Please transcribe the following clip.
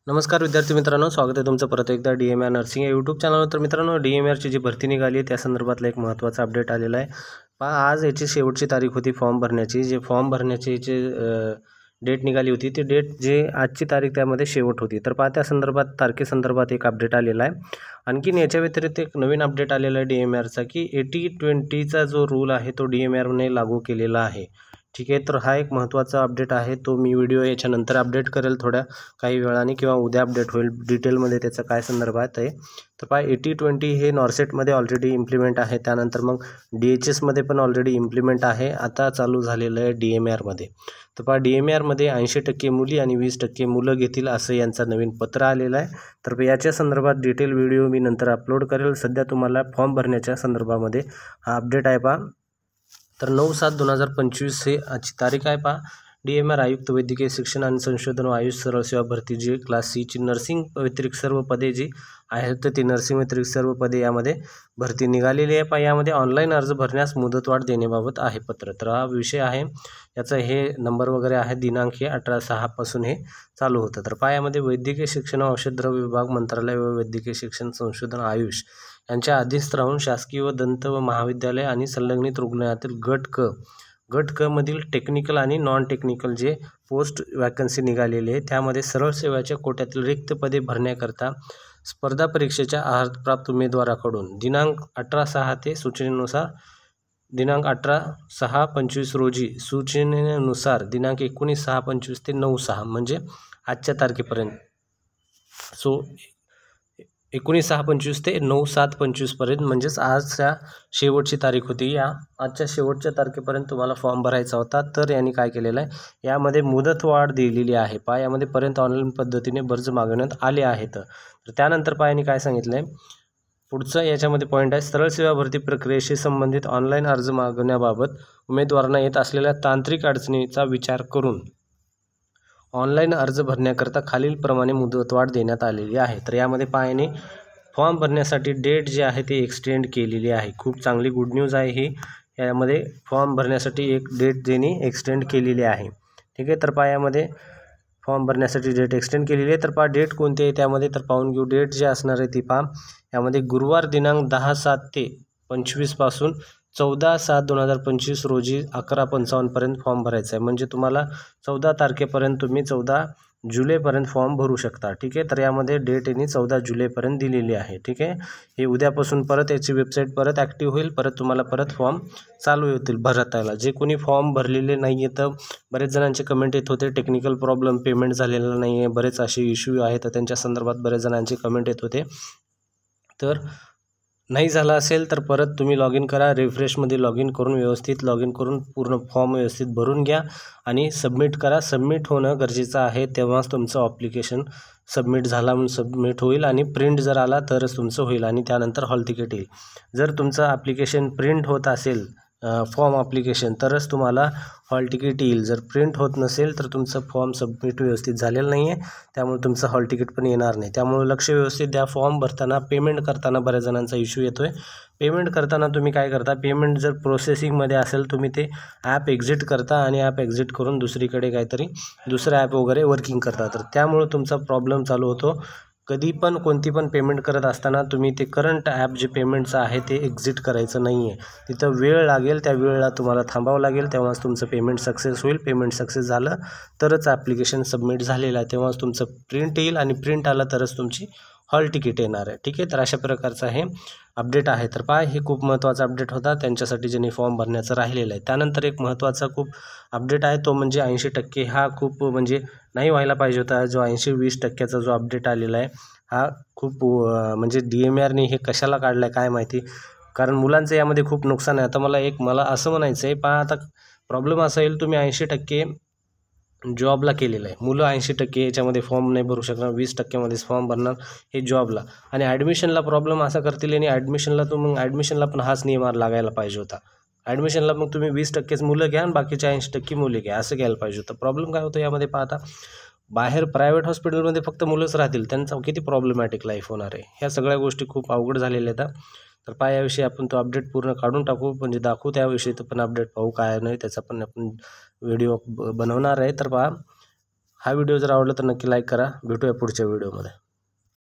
नमस्कार विद्यार्थी मित्रांनो, स्वागत आहे तुमचं परत एकदा DMR नर्सिंग या यूट्यूब चॅनलवर। तर मित्रांनो, DMRची जी भरती निघाली आहे त्या संदर्भातला एक महत्त्वाचा अपडेट आलेला आहे। पहा, आज याची शेवटची तारीख होती फॉर्म भरण्याची। जे फॉर्म भरण्याची डेट निघाली होती, ती डेट जे आजची तारीख त्यामध्ये शेवट होती। तर पहा, त्या संदर्भात तारखेसंदर्भात एक अपडेट आलेला आहे। आणखीन याच्या व्यतिरिक्त एक नवीन अपडेट आलेला आहे DMRचा की 80-20चा जो रूल आहे तो DMRने लागू केलेला आहे। ठीक आहे, तर हा एक महत्त्वाचा अपडेट आहे। तो मी व्हिडिओ याच्यानंतर अपडेट करेल थोड्या काही वेळाने किंवा उद्या अपडेट होईल डिटेलमध्ये त्याचं काय संदर्भात आहे। तर पहा, 80-20 हे नॉर्सेटमध्ये ऑलरेडी इम्प्लिमेंट आहे। त्यानंतर मग DHSमध्ये पण ऑलरेडी इम्प्लिमेंट आहे। आता चालू झालेलं आहे DMRमध्ये। तर पहा, DMRमध्ये 80% मुली आणि 20% मुलं घेतील असं यांचा नवीन पत्र आलेलं आहे। तर याच्या संदर्भात डिटेल व्हिडिओ मी नंतर अपलोड करेल। सध्या तुम्हाला फॉर्म भरण्याच्या संदर्भामध्ये हा अपडेट आहे पहा। तर 9/7/2025 हे आजची तारीख आहे पहा। DMR आयुक्त वैद्यकीय शिक्षण आणि संशोधन व आयुष सरळ सेवा भरती जी क्लास सीची नर्सिंग व्यतिरिक्त सर्व पदे जी आहेत तर ती नर्सिंग व्यतिरिक्त सर्व पदे यामध्ये भरती निघालेली आहे पहा। यामध्ये ऑनलाईन अर्ज भरण्यास मुदतवाढ देण्याबाबत आहे पत्र। तर हा विषय आहे, याचा हे नंबर वगैरे आहे, दिनांक हे 18/6 पासून हे चालू होतं। तर पहा, यामध्ये वैद्यकीय शिक्षण व औषधद्रव्य विभाग मंत्रालय व वैद्यकीय शिक्षण संशोधन आयुष यांच्या अधीनस्थ राहून शासकीय व दंत व महाविद्यालय आणि संलग्नित रुग्णालयातील गट क मधील टेक्निकल आणि नॉन टेक्निकल जे पोस्ट वॅकन्सी निघालेली आहे त्यामध्ये सरळ सेवाच्या कोट्यातील रिक्त पदे भरण्याकरता स्पर्धा परीक्षेच्या अर्हताप्राप्त उमेदवाराकडून दिनांक 18/6 ते सूचनेनुसार दिनांक 18/6/25 रोजी सूचनेनुसार दिनांक 19/6/25 ते 9/6 म्हणजे आजच्या तारखेपर्यंत 19/6/25 ते 9/7/25 पर्यंत म्हणजेच आजच्या शेवटची तारीख होती। या आजच्या शेवटच्या तारखेपर्यंत तुम्हाला फॉर्म भरायचा होता। तर यांनी काय केलेलं आहे, यामध्ये मुदतवाढ दिलेली आहे पहा। यामध्ये पर्यंत ऑनलाईन पद्धतीने अर्ज मागवण्यात आले आहेत। तर त्यानंतर पहा, यांनी काय सांगितलं आहे, पुढचं याच्यामध्ये पॉईंट आहे, सरळ सेवा भरती प्रक्रियेशी संबंधित ऑनलाईन अर्ज मागवण्याबाबत उमेदवारांना येत असलेल्या तांत्रिक अडचणीचा विचार करून ऑनलाईन अर्ज भरण्याकरता खालीलप्रमाणे मुदतवाढ देण्यात आलेली आहे। तर यामध्ये पायाने फॉर्म भरण्यासाठी डेट जी आहे ती एक्सटेंड केलेली आहे। खूप चांगली गुड न्यूज आहे ही। यामध्ये फॉर्म भरण्यासाठी एक डेट त्यांनी एक्सटेंड केलेली आहे। ठीक आहे, तर पायामध्ये फॉर्म भरण्यासाठी डेट एक्सटेंड केलेली आहे। तर पहा, डेट कोणती आहे त्यामध्ये तर पाहून घेऊ। डेट जी असणार आहे ती पहा, यामध्ये गुरुवार दिनांक 10/7 ते 25 पासून 14/7/2025 रोजी 11:55 पर्यंत फॉर्म भरायचा आहे। म्हणजे तुम्हाला 14 तारखेपर्यंत तुम्ही 14 जुलैपर्यंत फॉर्म भरू शकता। ठीक आहे, तर यामध्ये डेट यांनी 14 जुलैपर्यंत दिलेली आहे। ठीक आहे, हे उद्यापासून परत याची वेबसाईट परत ॲक्टिव्ह होईल, परत तुम्हाला परत फॉर्म चालू होतील भरतायला। जे कोणी फॉर्म भरलेले नाही आहे तर बरेच जणांचे कमेंट येत होते, टेक्निकल प्रॉब्लेम, पेमेंट झालेलं नाही आहे, बरेच असे इश्यू आहेत तर त्यांच्या संदर्भात बरेच जणांचे कमेंट येत होते। तर नाही झालं असेल तर परत तुम्ही लॉग इन करा, रिफ्रेशमध्ये लॉग इन करून व्यवस्थित लॉग इन करून पूर्ण फॉर्म व्यवस्थित भरून घ्या आणि सबमिट करा। सबमिट होणं गरजेचं आहे, तेव्हाच तुमचं ॲप्लिकेशन सबमिट झाला म्हणून सबमिट होईल आणि प्रिंट जर आला तरच तुमचं होईल आणि त्यानंतर हॉल तिकीट येईल। जर तुमचं ॲप्लिकेशन प्रिंट होत असेल फॉर्म ॲप्लिकेशन तरच तुम्हाला हॉल तिकीट येईल। जर प्रिंट होत नसेल तर तुमचं फॉर्म सबमिट व्यवस्थित झालेलं नाही आहे, त्यामुळे तुमचं हॉल तिकीट पण येणार नाही। त्यामुळे लक्ष व्यवस्थित द्या। फॉर्म भरताना पेमेंट करताना बऱ्याच जणांचा इश्यू येतो आहे। पेमेंट करताना तुम्ही काय करता, पेमेंट जर प्रोसेसिंगमध्ये असेल तुम्ही ते ॲप एक्झिट करता आणि ॲप एक्झिट करून दुसरीकडे काहीतरी दुसरं ॲप वगैरे वर्किंग करता। तर त्यामुळे तुमचा प्रॉब्लेम चालू होतो। कधी पण कोणती पण पेमेंट करत असताना तुम्ही ते करंट ॲप जे पेमेंटचं आहे ते एक्झिट करायचं नाही आहे। तिथं वेळ लागेल, त्या वेळेला तुम्हाला थांबावं लागेल, तेव्हाच तुमचं पेमेंट सक्सेस होईल। पेमेंट सक्सेस झालं तरच ॲप्लिकेशन सबमिट झालेलं आहे, तेव्हाच तुमचं प्रिंट येईल आणि प्रिंट आलं तरच तुमची हॉल तिकीट येणार आहे। ठीक आहे, तर अशा प्रकारचं हे अपडेट आहे। तर पहा, हे खूप महत्त्वाचा अपडेट होता त्यांच्यासाठी ज्यांनी फॉर्म भरण्याचं राहिलेलं आहे। त्यानंतर एक महत्त्वाचा खूप अपडेट आहे तो म्हणजे 80% हा खूप म्हणजे नाही व्हायला पाहिजे होता। जो 80-20%चा जो अपडेट आलेला आहे हा खूप म्हणजे DMRने हे कशाला काढलं आहे काय माहिती, कारण मुलांचं यामध्ये खूप नुकसान आहे। आता मला असं म्हणायचं आहे पहा, आता प्रॉब्लेम असा येईल, तुम्ही 80% जॉबला केलेलं आहे, मुलं 80% याच्यामध्ये फॉर्म नाही भरू शकणार, 20%मध्येच फॉर्म भरणार हे जॉबला, आणि ॲडमिशनला प्रॉब्लेम असा करतील आणि ॲडमिशनला पण हाच नियम लागायला पाहिजे होता। ॲडमिशनला मग तुम्ही 20%च मुलं घ्या आणि बाकीचे 80% मुले घ्या असं घ्यायला पाहिजे होतं। प्रॉब्लेम काय होतं यामध्ये पाहता, बाहेर प्रायव्हेट हॉस्पिटलमध्ये फक्त मुलंच राहतील, त्यांचा किती प्रॉब्लेमॅटिक लाईफ होणार आहे। ह्या सगळ्या गोष्टी खूप अवघड झालेल्या आहेत। तर पहा, याविषयी आपण तो अपडेट पूर्ण काढून टाकू, म्हणजे दाखवू त्याविषयी तो पण अपडेट पाहू काय नाही, त्याचा पण आपण व्हिडिओ बनवणार आहे। तर पहा, हा व्हिडिओ जर आवडला तर नक्की लाईक करा. भेटूया पुढच्या व्हिडिओमध्ये.